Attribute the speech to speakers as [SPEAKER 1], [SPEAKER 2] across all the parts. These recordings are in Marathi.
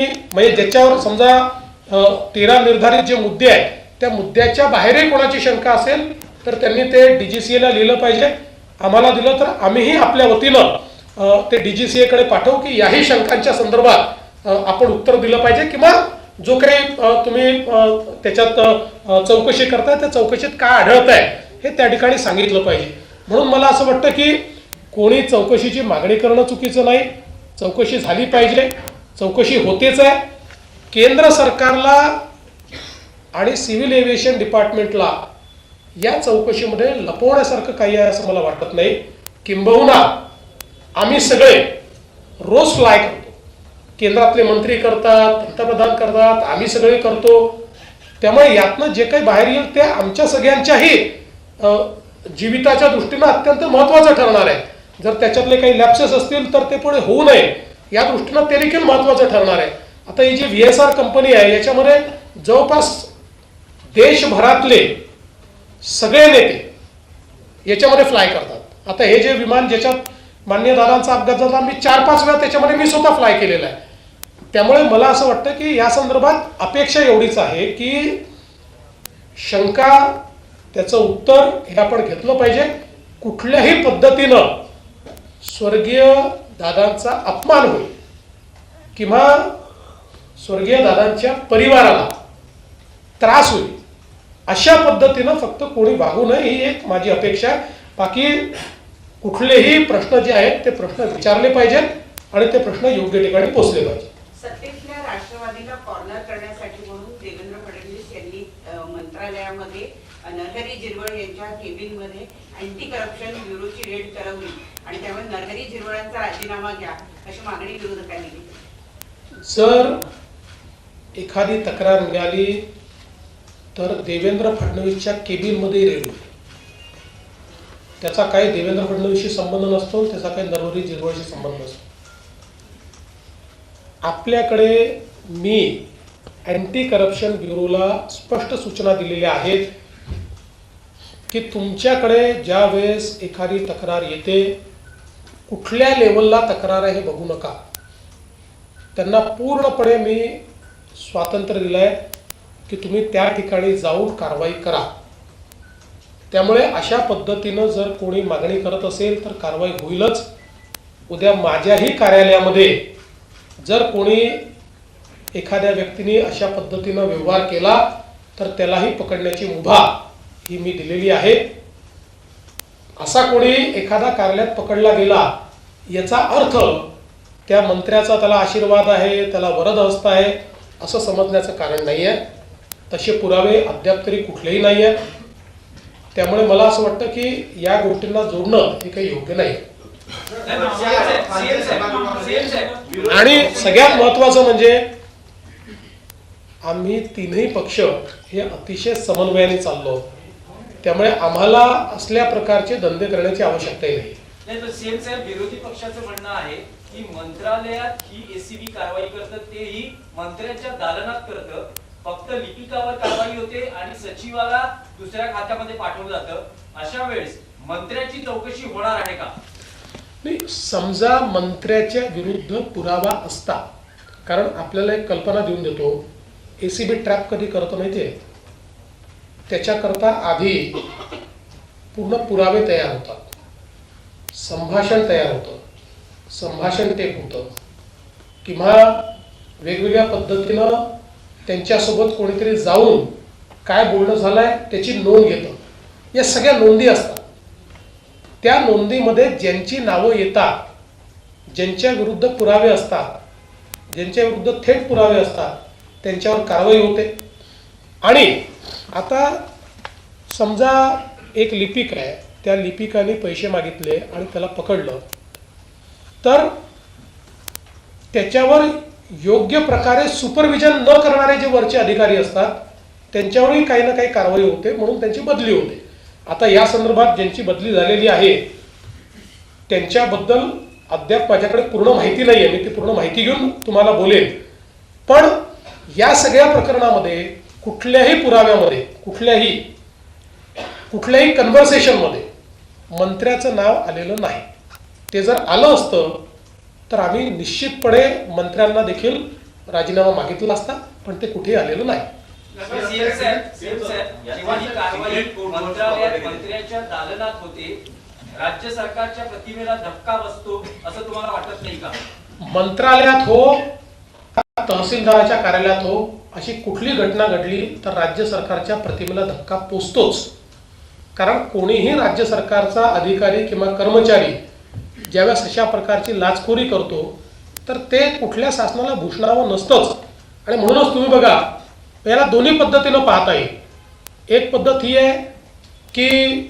[SPEAKER 1] म्हणजे ज्याच्यावर समजा 13 निर्धारित जे मुद्दे आहेत त्या मुद्द्याच्या बाहेरही कोणाची शंका असेल तर त्यांनी ते डीजीसीएला लिहिलं पाहिजे. आम्हाला दिलं तर आम्हीही आपल्या वतीनं ते डीजीसीए कडे पाठवू की याही शंकांच्या संदर्भात आपण उत्तर दिलं पाहिजे किंवा जो काही तुम्ही त्याच्यात चौकशी करताय त्या चौकशीत काय आढळत आहे हे त्या ठिकाणी सांगितलं पाहिजे. म्हणून मला असं वाटतं की कोणी चौकशीची मागणी करणं चुकीचं नाही. चौकशी झाली पाहिजे. चौकशी होतेच आहे. केंद्र सरकारला आणि सिव्हिल एव्हिएशन डिपार्टमेंटला या चौकशीमध्ये लपवण्यासारखं काही आहे असं मला वाटत नाही. किंबहुना आम्ही सगळे रोज फ्लाय करतो. केंद्रातले मंत्री करतात, पंतप्रधान करतात, आम्ही सगळे करतो. त्यामुळे यातनं जे काही बाहेर येईल ते आमच्या सगळ्यांच्याही जीविताच्या दृष्टीनं अत्यंत महत्त्वाचं ठरणार आहे. जर त्याच्यातले काही लॅप्सेस असतील तर ते पुढे होऊ नये या दृष्टीनं ते देखील महत्त्वाचं ठरणार आहे. आता ही जी VSR कंपनी आहे याच्यामध्ये जवळपास देशभरातले सगळे नेते याच्यामध्ये फ्लाय करतात. आता हे जे विमान ज्याच्यात मान्य दादांचा अपघात झाला मी 4-5 वेळा त्याच्यामध्ये मी स्वतः फ्लाय केलेला आहे. त्यामुळे मला असं वाटतं की या संदर्भात अपेक्षा एवढीच आहे की शंका त्याचं उत्तर हे आपण घेतलं पाहिजे. कुठल्याही पद्धतीनं स्वर्गीय दादांचा अपमान होईल किंवा स्वर्गीय दादांच्या परिवाराला त्रास होईल अशा पद्धतीनं फक्त कोणी वागू नये ही एक माझी अपेक्षा आहे. बाकी कुठलेही प्रश्न जे आहेत ते प्रश्न विचारले पाहिजेत आणि ते प्रश्न योग्य ठिकाणी पोहोचले पाहिजेत.
[SPEAKER 2] सत्तेतल्या राष्ट्रवादीला कॉर्नर करण्यासाठी म्हणून देवेंद्र फडणवीस यांनी मंत्रालयामध्ये नरहरी झिरवळ यांच्या केबिनमध्ये अँटी करप्शन ब्युरोची रेड करवली आणि त्यामुळे नरहरी झिरवळांचा राजीनामा घ्या अशी मागणी विरोधकांनी केली.
[SPEAKER 1] जर एखादी तक्रार मिळाली तर देवेंद्र फडणवीसच्या केबिनमध्ये रेड होईल. त्याचा काही देवेंद्र फडणवीसशी संबंध नसतो, त्याचा काही नरहरी झिरवळशी संबंध नसतो. आपल्याकडे मी अँटी करप्शन ब्युरोला स्पष्ट सूचना दिलेल्या आहेत की तुमच्याकडे ज्या वेळेस एखादी तक्रार येते कुठल्या लेवलला तक्रार आहे हे बघू नका. त्यांना पूर्णपणे मी स्वातंत्र्य दिलं आहे की तुम्ही त्या ठिकाणी जाऊन कारवाई करा. त्यामुळे अशा पद्धतीनं जर कोणी मागणी करत असेल तर कारवाई होईलच. उद्या माझ्याही कार्यालयामध्ये जर कोणी एखाद्या व्यक्तीने अशा पद्धतीनं व्यवहार केला तर त्यालाही पकडण्याची मुभा ही मी दिलेली आहे. असा कोणी एखादा कार्यालयात पकडला गेला याचा अर्थ त्या मंत्र्याचा त्याला आशीर्वाद आहे, त्याला वरद हस्त आहे असं समजण्याचं कारण नाही आहे. तसे पुरावे अद्याप तरी कुठलेही नाही आहेत. त्यामुळे मला असं वाटतं की या गोष्टींना जोडणं हे काही योग्य नाही. आणि सगळ्यात महत्त्वाचं म्हणजे आम्ही तीनही पक्ष हे अतिशय समन्वयाने चाललो. त्यामुळे आम्हाला असल्या प्रकारचे धंदे करण्याची आवश्यकताही नाही.
[SPEAKER 3] सीएम साहेब, विरोधी पक्षाचं म्हणणं आहे की मंत्रालयात ही एसीबी कारवाई करतं तेही मंत्र्यांच्या दालनात करतं. फक्त लिपिकावर कारवाई होते आणि सचिवाला दुसऱ्या खात्यामध्ये पाठवलं जातं. अशा वेळेस मंत्र्याची चौकशी होणार आहे का?
[SPEAKER 1] नाही, समजा मंत्र्याच्या विरुद्ध पुरावा असता, कारण आपल्याला एक कल्पना देऊन देतो एसीबी ट्रॅप कधी करतो माहितीये, त्याच्याकरता आधी पूर्ण पुरावे तयार होतात, संभाषण तयार होतं, संभाषण टेप होतं किंवा वेगवेगळ्या पद्धतीनं त्यांच्यासोबत कोणीतरी जाऊन काय बोलणं झालंय त्याची नोंद घेतं. या सगळ्या नोंदी असतात. त्या नोंदीमध्ये ज्यांची नावं येतात, ज्यांच्या विरुद्ध पुरावे असतात, ज्यांच्या विरुद्ध थेट पुरावे असतात त्यांच्यावर कारवाई होते. आणि आता समजा एक लिपिक आहे, त्या लिपिकाने पैसे मागितले आणि त्याला पकडलं तर त्याच्यावर योग्य प्रकारे सुपरविजन न करणारे जे वरचे अधिकारी असतात त्यांच्यावरही काही ना काही कारवाई होते, म्हणून त्यांची बदली होते. आता या संदर्भात ज्यांची बदली झालेली आहे त्यांच्याबद्दल अद्याप माझ्याकडे पूर्ण माहिती नाही आहे. मी ती पूर्ण माहिती घेऊन तुम्हाला बोलेन. पण या सगळ्या प्रकरणामध्ये कुठल्याही पुराव्यामध्ये कुठल्याही कन्व्हर्सेशनमध्ये मंत्र्याचं नाव आलेलं नाही. ते जर आलं असतं तर आम्ही निश्चितपणे मंत्र्यांना देखील राजीनामा मागितला असता, पण ते कुठेही आलेलं नाही.
[SPEAKER 3] सीएम साहेब, जेव्हा ही कारवाई मंत्रालयात मंत्र्याच्या दालनात होते, राज्य सरकारच्या प्रतिमेला धक्का बसतो असं तुम्हाला वाटत नाही का?
[SPEAKER 1] मंत्रालयात हो, तहसीलदाराच्या कार्यालयात हो, अशी कुठली घटना घडली तर राज्य सरकारच्या प्रतिमेला धक्का पोचतोच. कारण कोणीही राज्य सरकारचा अधिकारी किंवा कर्मचारी ज्यावेळेस अशा प्रकारची लाचखोरी करतो तर ते कुठल्या शासनाला भूषणावं नसतंच. आणि म्हणूनच तुम्ही बघा, याला दोन्ही पद्धतीनं पाहता येईल. एक पद्धत ही आहे की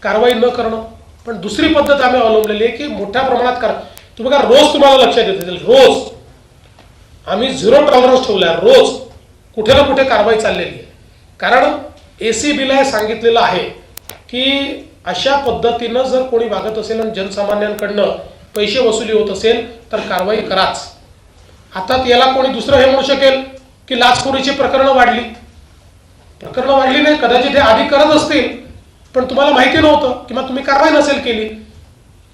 [SPEAKER 1] कारवाई न करणं, पण दुसरी पद्धत आम्ही अवलंबलेली आहे की मोठ्या प्रमाणात करा. तुम्ही बघा, रोज तुम्हाला लक्षात येते, रोज आम्ही 0 टॉलरन्स ठेवला आहे. रोज कुठे ना कुठे कारवाई चाललेली आहे. कारण ACBला सांगितलेलं आहे की अशा पद्धतीनं जर कोणी वागत असेल आणि जनसामान्यांकडनं पैसे वसुली होत असेल तर कारवाई कराच. आता याला कोणी दुसरं हे म्हणू शकेल की लाचखोरीची प्रकरणं वाढली. प्रकरणं वाढली नाही, कदाचित हे आधी करत असतील पण तुम्हाला माहिती नव्हतं किंवा तुम्ही कारवाई नसेल केली.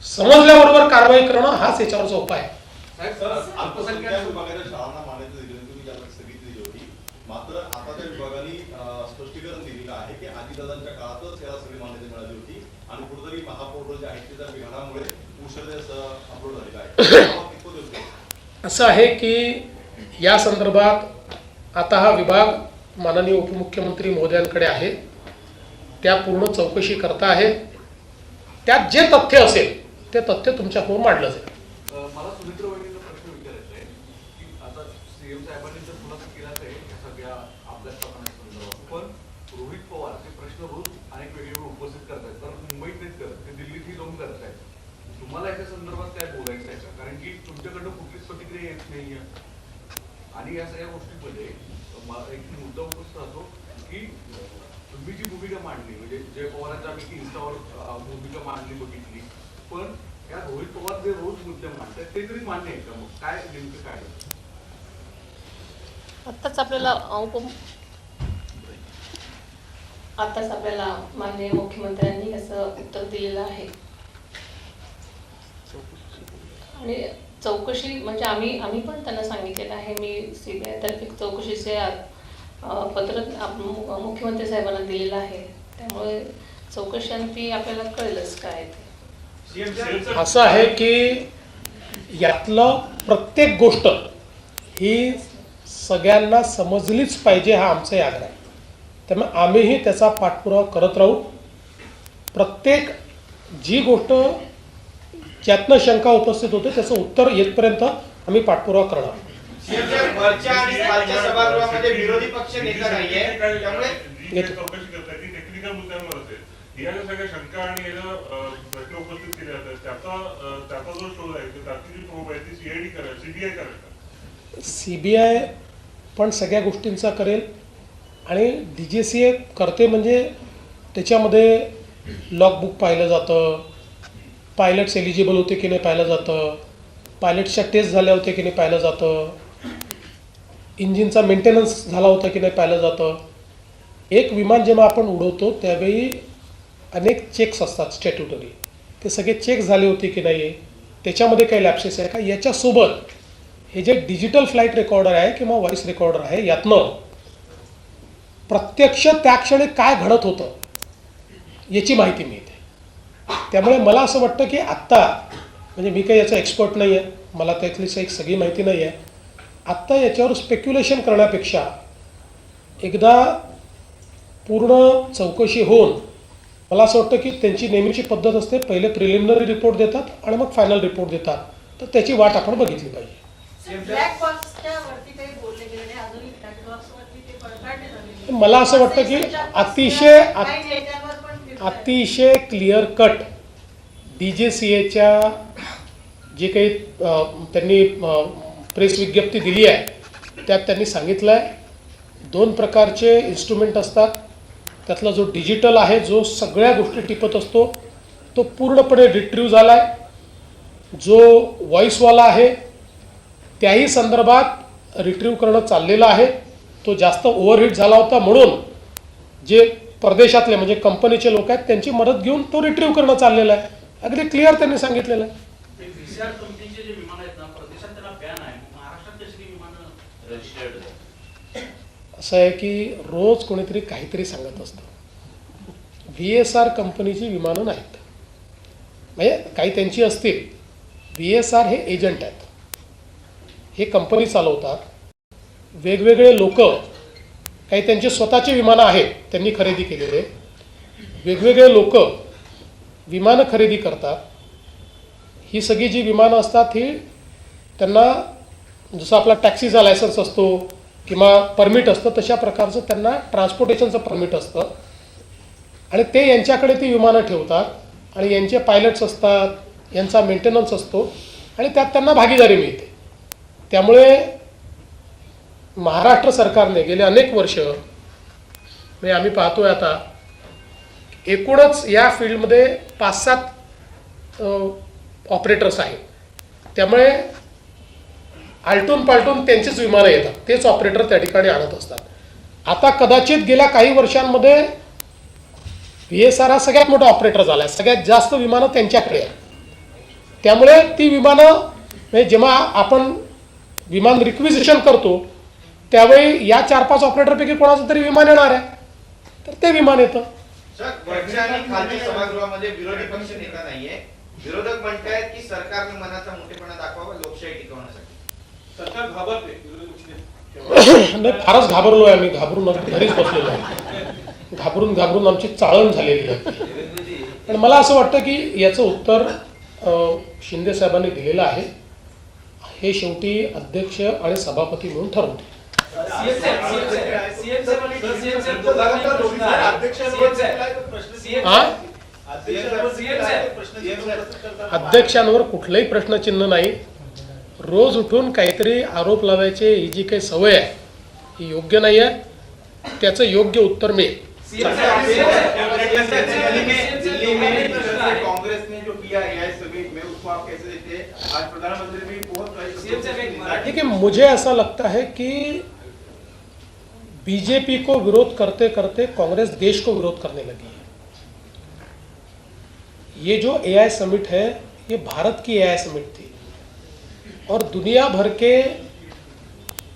[SPEAKER 1] समजल्याबरोबर कारवाई करणं हाच याच्यावरचा उपाय आहे.
[SPEAKER 4] अल्पसंख्याक विभागाच्या शाळांना मान्यता दिली होती, तुम्ही ज्याला स्थगिती दिली होती. मात्र आता त्या विभागाने स्पष्टीकरण दिलेलं आहे की आदिदादांच्या काळातच याला सगळी मान्यता मिळाली होती आणि कुठेतरी महापोर्टल जे आहे त्याच्या विघटनामुळे उशिरा अपलोड झालेला आहे.
[SPEAKER 1] असं आहे की या संदर्भात आता हा विभाग माननीय उपमुख्यमंत्री महोदयांकडे आहे. त्या पूर्ण चौकशी करता आहेत. त्यात जे तथ्य असेल ते तथ्य तुमच्यासमोर मांडलं जाईल.
[SPEAKER 5] मला सुमित्र वहिनीचा प्रश्न विचारायचा आहे की आता सीएम साहेबांनी तर खुलासा केलाच आहे या सगळ्या अभ्यासक्रमांसंदर्भात, पण रोहित पवार ते प्रश्न रोज अनेक वेगवेगळे उपस्थित करतात, तर मुंबईत नाहीच करत, ते दिल्लीतही जाऊन करतायत. तुम्हाला याच्या संदर्भात काय बोलायचं आहे का? कारण की तुमच्याकडनं कुठलीच प्रतिक्रिया येत नाहीये आणि या सगळ्या गोष्टींमध्ये एक मुद्दा उपस्थित राहतो की तुम्ही जी भूमिका मांडली, म्हणजे जय पवारांच्या आम्ही इन्स्टावर भूमिका मांडली बघितली, पण या रोहित पवार जे रोज मुद्दे मांडतात ते तरी मान्य आहे का? मग काय नेमकं काय?
[SPEAKER 6] आत्ताच आपल्याला माननीय मुख्यमंत्र्यांनी असं उत्तर दिलेलं आहे. आणि चौकशी म्हणजे आम्ही पण त्यांना सांगितलेलं आहे. मी CBI तर्फे चौकशीचे पत्र मुख्यमंत्री साहेबांना दिलेलं आहे. त्यामुळे चौकशी आणि ती आपल्याला कळेलच काय ते.
[SPEAKER 1] असं आहे की यातलं प्रत्येक गोष्ट ही सगळ्यांना समजलीच पाहिजे, हा आमचा आग्रह आहे. त्यामुळे आम्हीही त्याचा पाठपुरावा करत राहू. प्रत्येक जी गोष्ट ज्यातनं शंका उपस्थित होते त्याचं उत्तर येतपर्यंत आम्ही पाठपुरावा करणार.
[SPEAKER 7] वरच्या आणि खालच्या सभागृहामध्ये विरोधी पक्ष नेता नाहीये, त्यामुळे
[SPEAKER 8] चौकशी करताय ती टेक्निकल मुद्द्यांवर असेल. या ज्या सगळ्या शंका आणि प्रश्न उपस्थित केले जातात त्याचा जो शोध आहे त्याची जी प्रोब आहे ती CID करेल, CBI करेल.
[SPEAKER 1] CBI पण सगळ्या गोष्टींचा करेल आणि DGCA करते. म्हणजे त्याच्यामध्ये लॉगबुक पाहिलं जातं, पायलट्स एलिजिबल होते की नाही पाहिलं जातं, पायलट्सच्या टेस्ट झाल्या होत्या की नाही पाहिलं जातं, इंजिनचा मेंटेनन्स झाला होता की नाही पाहिलं जातं. एक विमान जेव्हा आपण उडवतो त्यावेळी अनेक चेक्स असतात स्टॅट्युटरी, ते सगळे चेक झाले होते की नाही, त्याच्यामध्ये काही लॅप्सेस आहे का. याच्यासोबत हे जे डिजिटल फ्लाईट रेकॉर्डर आहे किंवा व्हॉइस रेकॉर्डर आहे यातनं प्रत्यक्ष त्या क्षणी काय घडत होतं याची माहिती मिळते. त्यामुळे मला असं वाटतं की आत्ता म्हणजे मी काही याचा एक्सपर्ट नाही आहे, मला त्यातली एक सगळी माहिती नाही आहे. आत्ता याच्यावर स्पेक्युलेशन करण्यापेक्षा एकदा पूर्ण चौकशी होऊन मला असं वाटतं की त्यांची नेहमीची पद्धत असते, पहिले प्रिलिमिनरी रिपोर्ट देतात आणि मग फायनल रिपोर्ट देतात, तर त्याची वाट आपण बघितली पाहिजे.
[SPEAKER 9] ब्लॅक बॉक्सच्या वरती काही बोलले गेले नाही, अजूनही ब्लॅक बॉक्सवरती ते पडताळले झालेले.
[SPEAKER 1] मला असं वाटतं की अतिशय क्लिअर कट DGCAच्या जे काही त्यांनी प्रेस विज्ञप्ती दिली आहे त्यात त्यांनी सांगितलं आहे 2 प्रकारचे इन्स्ट्रुमेंट असतात. त्यातला जो डिजिटल आहे, जो सगळ्या गोष्टी टिपत असतो, तो पूर्णपणे रिट्रीव्ह झाला आहे. जो व्हॉइसवाला आहे त्याही संदर्भात रिट्रीव्ह करणं चाललेलं आहे. तो जास्त ओव्हरहीट झाला होता म्हणून जे परदेशातले म्हणजे कंपनीचे लोक आहेत त्यांची मदत घेऊन तो रिट्रीव्ह करणं चाललेलं आहे. अगदी क्लिअर त्यांनी सांगितलेलं आहे.
[SPEAKER 7] VCR कंपनीचे जे विमान आहेत ना, परदेशात त्यांना बॅन आहे, महाराष्ट्रात कशी विमानं रजिस्टर्ड होतं.
[SPEAKER 1] असं आहे की रोज कोणीतरी काहीतरी सांगत असतं. VSR कंपनीची विमानं नाहीत, म्हणजे काही त्यांची असतील. VSR हे एजंट आहेत, हे कंपनी चालवतात. वेगवेगळे लोक, काही त्यांचे स्वतःचे विमानं आहेत त्यांनी खरेदी केलेले, वेगवेगळे लोक विमानं खरेदी करतात. ही सगळी जी विमानं असतात ही त्यांना जसं आपला टॅक्सीचा लायसन्स असतो किंवा परमिट असतं तशा प्रकारचं त्यांना ट्रान्सपोर्टेशनचं परमिट असतं आणि ते यांच्याकडे ती विमानं ठेवतात आणि यांचे पायलट्स असतात, यांचा मेंटेनन्स असतो आणि त्यात त्यांना भागीदारी मिळते. त्यामुळे महाराष्ट्र सरकारने गेले अनेक वर्ष, म्हणजे आम्ही पाहतोय आता एकूणच या फील्डमध्ये 5-7 ऑपरेटर्स आहेत. त्यामुळे आलटून पालटून त्यांचीच विमानं येतात, तेच ऑपरेटर त्या ठिकाणी आणत असतात. आता कदाचित गेल्या काही वर्षांमध्ये VSR हा सगळ्यात मोठा ऑपरेटर झाला आहे, सगळ्यात जास्त विमानं त्यांच्याकडे आहेत. त्यामुळे ती विमानं म्हणजे जेव्हा आपण विमान रिक्विजिशन करतो त्यावेळी या 4-5 ऑपरेटरपैकी कोणाचं तरी विमान येणार आहे, तर ते विमान येतं.
[SPEAKER 7] सर, वरच्या आणि खालच्या सभागृहामध्ये विरोधी पक्ष नेता नाहीये. विरोधक म्हणतायत की सरकारने मनाचा मोठेपणा दाखवावा लोकशाही टिकवण्यासाठी.
[SPEAKER 5] सरकार घाबरते विरोधी पक्ष
[SPEAKER 1] नाही, फारच घाबरलो आहे आम्ही, घाबरून घरीच बसलेलो आहे. घाबरून आमची चाळण झालेली आहे. पण मला असं वाटतं की याचं उत्तर शिंदे साहेबांनी दिलेलं आहे. हे शेवटी अध्यक्ष आणि सभापती म्हणून ठरवते. अध्यक्षांवर कुठलंही प्रश्नचिन्ह नाही. रोज उठून काहीतरी आरोप लावायचे ही जी काही सवय आहे ही योग्य नाही आहे. त्याचं योग्य उत्तर मिळेल.
[SPEAKER 7] कांग्रेस ने जो किया है समिट में उसको आप कैसे देखते हैं? आज प्रधानमंत्री भी बहुत
[SPEAKER 1] देखिए, मुझे ऐसा लगता है कि बीजेपी को विरोध करते करते कांग्रेस देश को विरोध करने लगी है. ये जो AI समिट है ये भारत की AI समिट थी और दुनिया भर के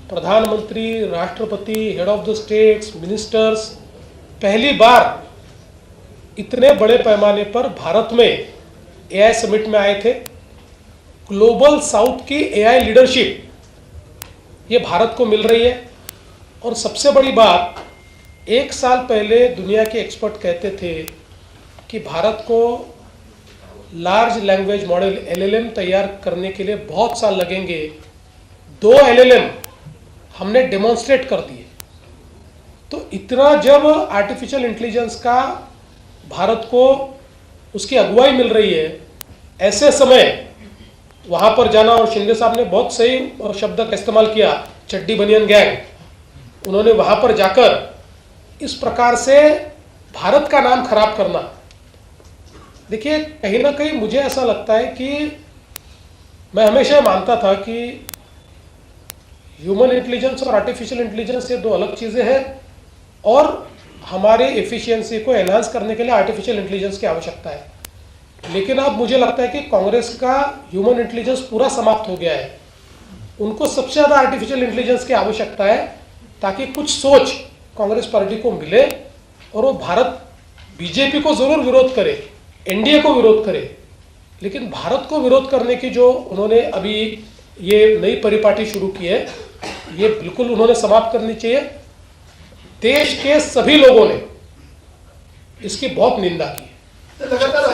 [SPEAKER 1] प्रधानमंत्री, राष्ट्रपति, head of the states, ministers पहली बार इतने बड़े पैमाने पर भारत में AI समिट में आए थे. ग्लोबल साउथ की AI लीडरशिप ये भारत को मिल रही है. और सबसे बड़ी बात, 1 साल पहले दुनिया के एक्सपर्ट कहते थे कि भारत को लार्ज लैंग्वेज मॉडल LLM तैयार करने के लिए बहुत साल लगेंगे. 2 LLM हमने डेमोन्स्ट्रेट कर दिए. तो इतना जब आर्टिफिशियल इंटेलिजेंस का भारत को उसकी अगुवाई मिल रही है, ऐसे समय वहाँ पर जाना, और शिंदे साहब ने बहुत सही शब्द का इस्तेमाल किया, चड्डी बनियन गैंग, उन्होंने वहाँ पर जाकर इस प्रकार से भारत का नाम खराब करना. देखिए, कहीं ना कहीं मुझे ऐसा लगता है कि मैं हमेशा मानता था कि ह्यूमन इंटेलिजेंस और आर्टिफिशियल इंटेलिजेंस ये 2 अलग चीज़ें हैं और हमारे एफिशिएंसी को एनहांस करने के लिए आर्टिफिशियल इंटेलिजेंस की आवश्यकता है. लेकिन अब मुझे लगता है कि कांग्रेस का ह्यूमन इंटेलिजेंस पूरा समाप्त हो गया है. उनको सबसे ज़्यादा आर्टिफिशियल इंटेलिजेंस की आवश्यकता है ताकि कुछ सोच कांग्रेस पार्टी को मिले और वो भारत बीजेपी को ज़रूर विरोध करे, एनडीए को विरोध करे, लेकिन भारत को विरोध करने की जो उन्होंने अभी ये नई परिपाटी शुरू की है ये बिल्कुल उन्होंने समाप्त करनी चाहिए. देश के सभी लोगों ने इसकी बहुत निंदा की है.
[SPEAKER 5] लगातार